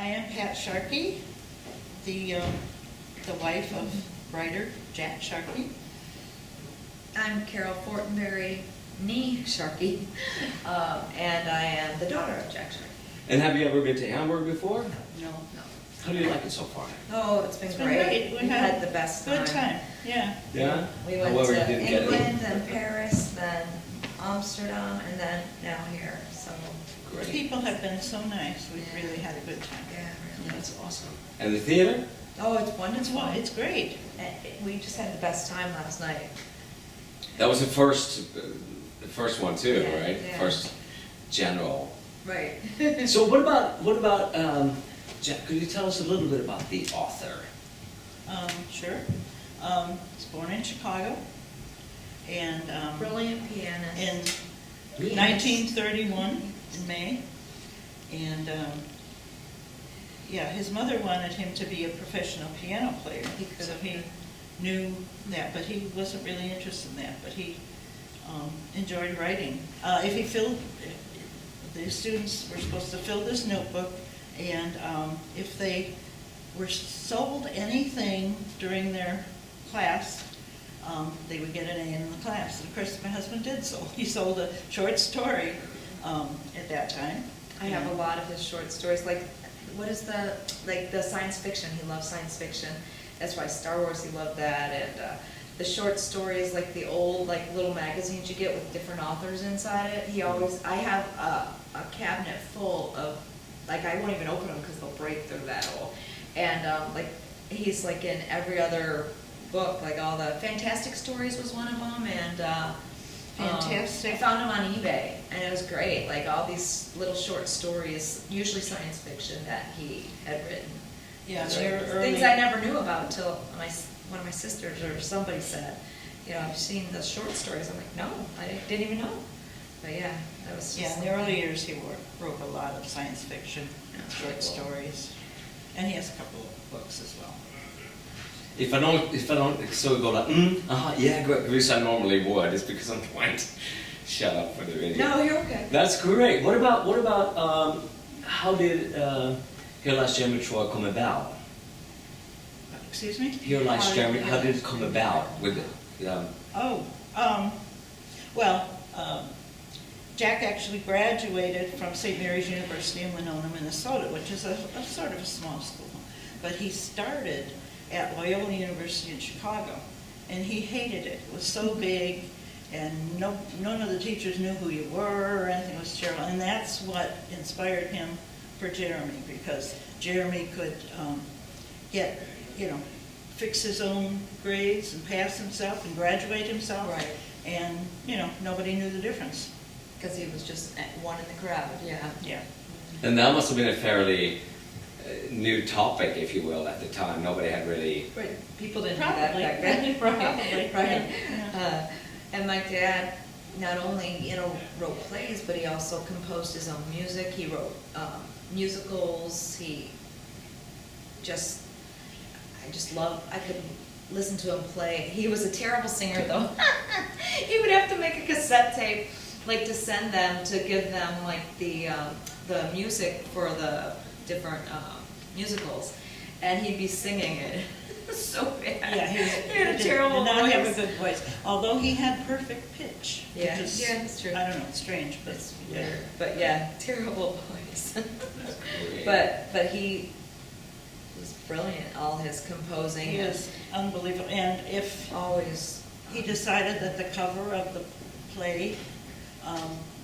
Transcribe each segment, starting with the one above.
am Pat Sharkey, the wife of writer Jack Sharkey. I'm Carol Fortenberry, nee Sharkey, and I am the daughter of Jack Sharkey. And have you ever been to Hamburg before? No. No. How do you like it so far? Oh, it's been great. We had the best time. Good time, yeah. Yeah? We went However, you to didn't get England, then Paris, then Amsterdam, and then now here. So The Great. people have been so nice, we've really had a good time. yeah, really. That's awesome. And the theater? Oh, it's It's, wonderful. it's great. We just had the best time last night. That was the first one too, Yeah, right? yeah. First general. Right. So what about, Jack, could you tell us a little bit about the author? Sure. Was born in Chicago, and Brilliant pianist. in 1931 in May, and yeah, his mother wanted him to be a professional piano player, so he knew that, but he wasn't really interested in that. But he enjoyed writing. If he filled, the students were supposed to fill this notebook, and if they were sold anything during their class, they would get an A in the class. And of course, my husband did so. He sold a short story at that time. I have a lot of his short stories. Like, what is the science fiction? He loves science fiction. That's why Star Wars, he loved that. And the short stories, like the old, like little magazines you get with different authors inside it. I have a cabinet full of, like, I won't even open them because they'll break, they're that old. And like, he's like in every other book, like all the Fantastic Stories was one of them, and Fantastic. I found them on eBay, and it was great. Like all these little short stories, usually science fiction, that he had written. Yeah, So they were things early. I never knew about until one of my sisters or somebody said, you know, I've seen the short stories. I'm like, no, I didn't even know. But yeah, that was just Yeah, in the early years, he wrote a lot of science fiction, Yeah, short cool. stories, and he has a couple of books as well. If I don't so go like, yeah, great, which I normally would, it's because I'm trying to shut up for the video. No, you're okay. That's great. What about how did Hela Stjärnbetror come about? Excuse me? Hela Stjärnbetror, how did it come about with it? Jack actually graduated from St. Mary's University in Winona, Minnesota, which is a sort of a small school. But he started at Loyola University in Chicago, and he hated it. It was so big, and none of the teachers knew who you were or anything. It was terrible, and that's what inspired him for Jeremy, because Jeremy could fix his own grades and pass himself and graduate himself. Right. And, nobody knew the difference. Because he was just one in the crowd, yeah. Yeah. And that must have been a fairly new topic, if you will, at the time. Nobody had really. Right, people didn't do Probably. that back then. Probably, Right. yeah. And my dad not only, wrote plays, but he also composed his own music. He wrote musicals. I could listen to him play. He was a terrible singer, though. He would have to make a cassette tape, like to send them, to give them like the music for the different musicals, and he'd be singing it so bad. Yeah, he had a terrible did not have a voice. good voice, although he had perfect pitch. Yeah, which is, yeah, that's true. I don't know, it's strange, but It's weird, but yeah, terrible voice. But he was brilliant. All his composing he is unbelievable. And if always. he decided that the cover of the play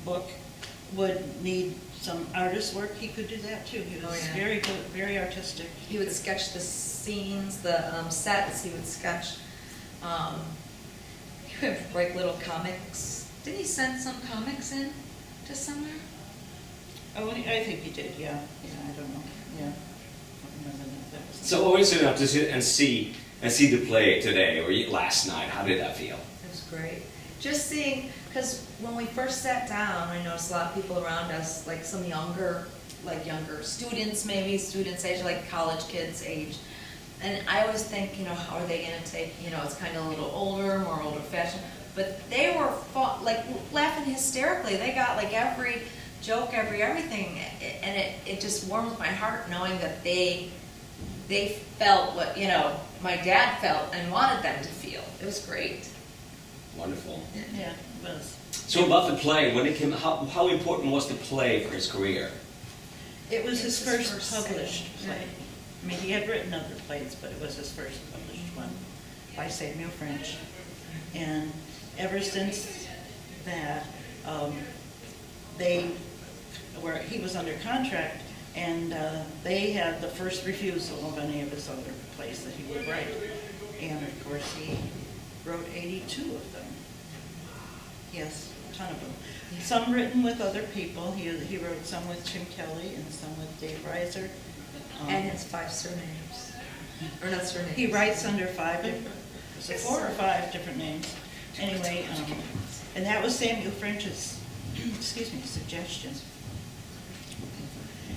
book would need some artist work, he could do that too. He was Oh, yeah. very good, very artistic. He would sketch the scenes, the sets. He would sketch. He would write little comics. Didn't he send some comics in to somewhere? Oh, I think he did, yeah. Yeah, I don't know, yeah. I don't remember that. That was- So always enough to sit and see the play today or last night. How did that feel? It was great. Just seeing, because when we first sat down, I noticed a lot of people around us, like some younger students, maybe students age, like college kids age. And I always think, how are they going to take, it's kind of a little older, more older fashioned. But they were like laughing hysterically. They got like every joke, every everything, and it just warms my heart knowing that they felt what, you know, my dad felt and wanted them to feel. It was great. Wonderful. Yeah, it was. So about the play, when it came, how important was the play for his career? It was his first first published Samuel. play. I mean, he had written other plays, but it was his first published one by Samuel French. And ever since that, he was under contract, and they had the first refusal of any of his other plays that he would write. And of course, he wrote 82 of them. Yes, a ton of them. Some written with other people. He wrote some with Jim Kelly and some with Dave Reiser. And his 5 surnames. Or not surnames. He writes under 5 different, was it 4 or 5 different names? Anyway, and that was Samuel French's, suggestion.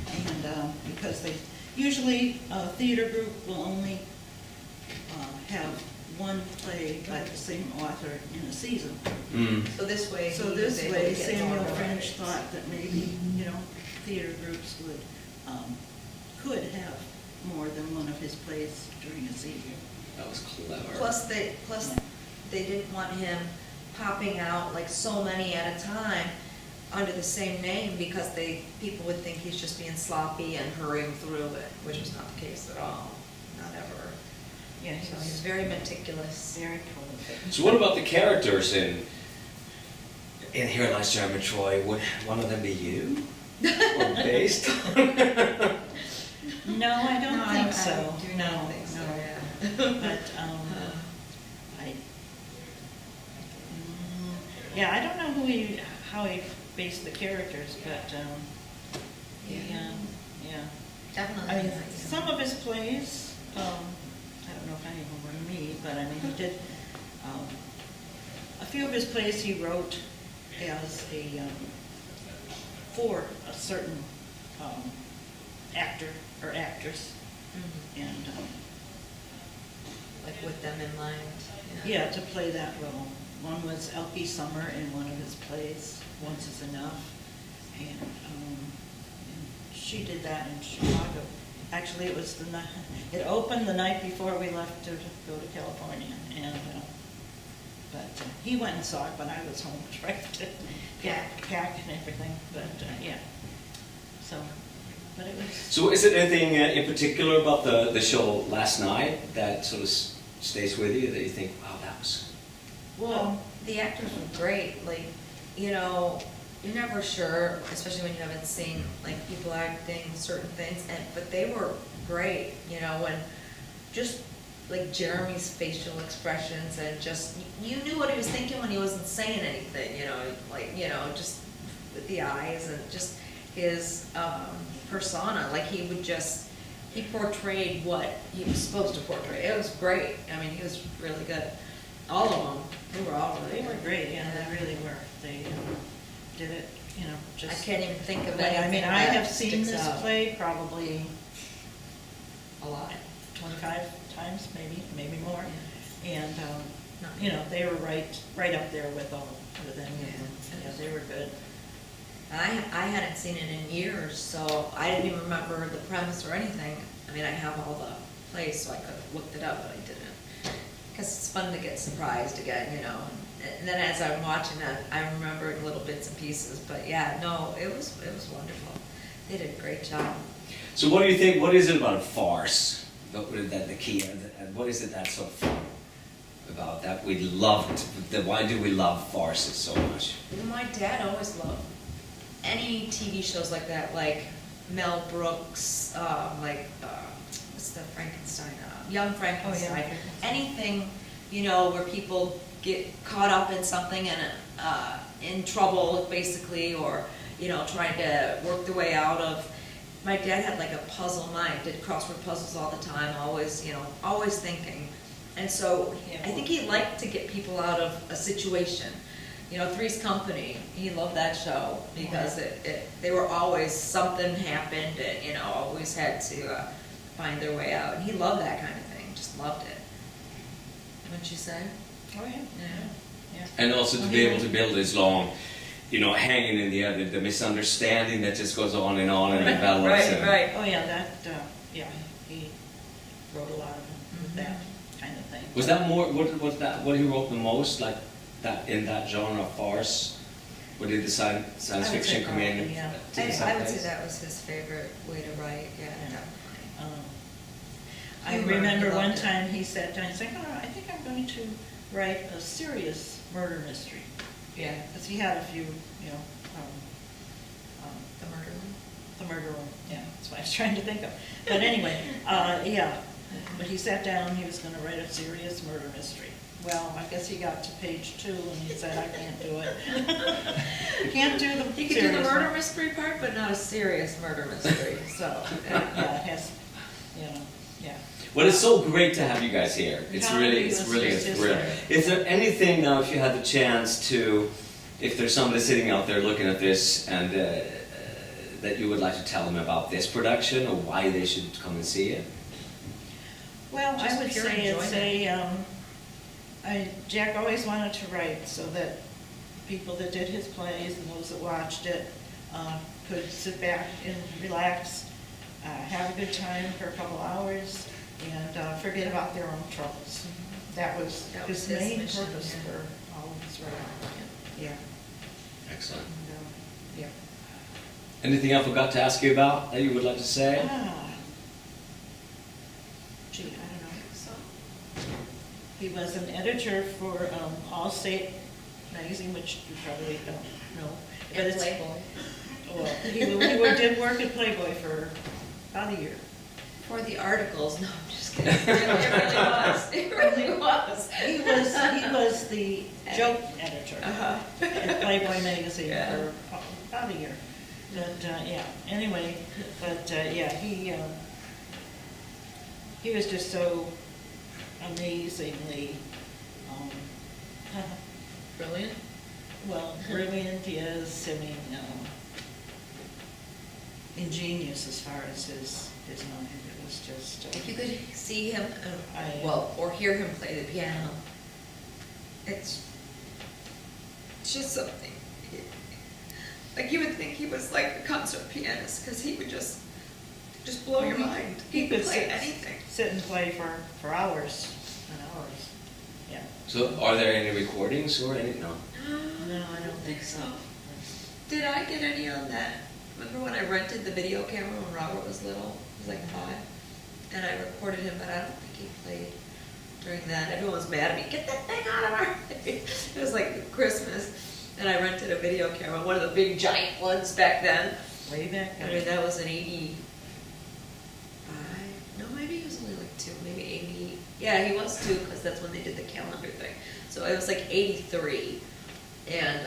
And because usually a theater group will only have one play by the same author in a season. So this way, So he this was able way, to get Samuel more French rights. thought that maybe, theater groups could have more than one of his plays during a season. That was clever. Plus they didn't want him popping out like so many at a time under the same name, because people would think he's just being sloppy and hurrying through it, which was not the case at all, not ever. Yeah, he So was he's very meticulous. very prolific. So what about the characters in Here Lies German Troy? Would one of them be you? Or based on? No, I don't No, think I so. do not think so, No. yeah. But, I don't know how he based the characters, but, yeah. Definitely. I mean, some of his plays, I don't know if any of them were me, but I mean, he did, a few of his plays he wrote as for a certain actor or actress, Mhm. and, Like with them in mind. yeah, to play that role. One was Elkie Summer in one of his plays, Once Is Enough, and she did that in Chicago. Actually, it opened the night before we left to go to California, and, but he went and saw it, but I was home trying to pack and everything, but, yeah. So, but it was. So is it anything in particular about the show last night that sort of stays with you, that you think, wow, that was... Well, the actors were great, like, you're never sure, especially when you haven't seen, like, people acting certain things, but they were great, and just, like, Jeremy's facial expressions, and just, you knew what he was thinking when he wasn't saying anything, just with the eyes, and just his persona, like, he portrayed what he was supposed to portray. It was great. I mean, he was really good. All of them, they were all really They were good. great, yeah, they really were. They did it, just. I can't even think of Like, anything. I mean, I that have seen sticks this out. play probably A lot. 25 times, maybe more. And, No. they were right up there with any of them. Yeah, they were good. I hadn't seen it in years, so I didn't even remember the premise or anything. I mean, I have all the plays, so I could have looked it up, but I didn't. Because it's fun to get surprised again, And then as I'm watching that, I'm remembering little bits and pieces. But yeah, no, it was wonderful. They did a great job. So what do you think, what is it about a farce? That the key, what is it that's so fun about that we loved? Why do we love farces so much? My dad always loved any TV shows like that, like Mel Brooks, what's the Frankenstein, Young Frankenstein. Oh, yeah. Anything, where people get caught up in something and in trouble, basically, or, trying to work their way out of. My dad had like a puzzle mind, did crossword puzzles all the time, always thinking. And so Yeah. I think he liked to get people out of a situation. Three's Company, he loved that show because they were always, something happened and, always had to find their way out. And he loved that kind of thing, just loved it. Wouldn't you say? Oh, yeah. Yeah. And also to be able to build this long you know, hanging in the air, the misunderstanding that just goes on and on and develops. Right, and- right. Oh, yeah, that, yeah, he wrote a lot of that kind of thing. Was that more, what he wrote the most, like that, in that genre of farce? Or did the science I would say fiction come in? probably, yeah. to the I would same say place? that was his favorite way to write, yeah, Yeah. definitely. I Humor, remember he one loved it. time he sat down, he's like, oh, I think I'm going to write a serious murder mystery. Yeah. Because he had a few, you know, The murder one? the murder one, yeah, that's what I was trying to think of. But anyway, yeah, but he sat down, he was gonna write a serious murder mystery. Well, I guess he got to page 2 and he said, I can't do it. Can't do the You could do the serious murder one. mystery part, but not a serious murder mystery, so. Yeah, it has, you know, yeah. Well, it's so great to have you guys here. It's Yeah, really, it it's was really a just thrill. there. Is there anything now, if you had the chance to, if there's somebody sitting out there looking at this and that you would like to tell them about this production or why they should come and see it? Well, I Just would pure say it's enjoyment. Jack always wanted to write so that people that did his plays and those that watched it could sit back and relax, have a good time for a couple hours, and forget about their own troubles. That was That was his his main mission, purpose yeah. for all of his writing. Yeah. Excellent. And, yeah. Anything I forgot to ask you about that you would like to say? Gee, I don't know. He was an editor for Allstate magazine, which you probably don't know. But And it's- Playboy. Well, he did work at Playboy for about a year. For the articles, no, I'm just kidding. It really was, it really was. He was the joke editor Uh-huh. at Playboy magazine Yeah. for about a year. But, yeah, anyway, but, yeah, he was just so amazingly, Brilliant. well, brilliant, yes, I mean, ingenious as far as his mind. It was just. If you could see him, Well, or hear him play the piano, it's just something. Like you would think he was like a concert pianist, because he would just blow your mind. He could play anything. Sit and play for hours and hours. Yeah. So are there any recordings or any? No. No, I don't think so. Did I get any on that? Remember when I rented the video camera when Robert was little? He was like 5. And I recorded him, but I don't think he played during that. Everyone was mad at me, get that thing out of our face. It was like Christmas, and I rented a video camera, one of the big giant ones back then. Way back I mean, that was an 85, no, maybe he was only like 2, maybe 80. Yeah, he was 2, because that's when they did the calendar thing. So it was like 83, and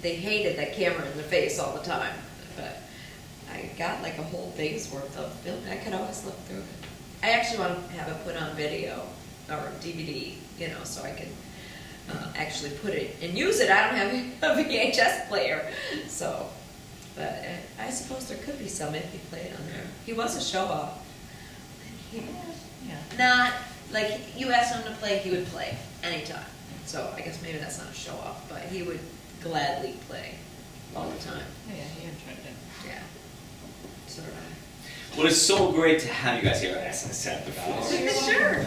they hated that camera in the face all the time, but I got like a whole day's worth of film. I could always look through it. I actually want to have it put on video or DVD, you know, so I can actually put it and use it. I don't have a VHS player, so. But I suppose there could be some if he played on there. He was a show-off. Yeah. Not, like, you asked him to play, he would play anytime. So I guess maybe that's not a show-off, but he would gladly play all the time. Yeah, he enjoyed it. Yeah. So, Well, it's so great to have you guys here, as I said before. sure.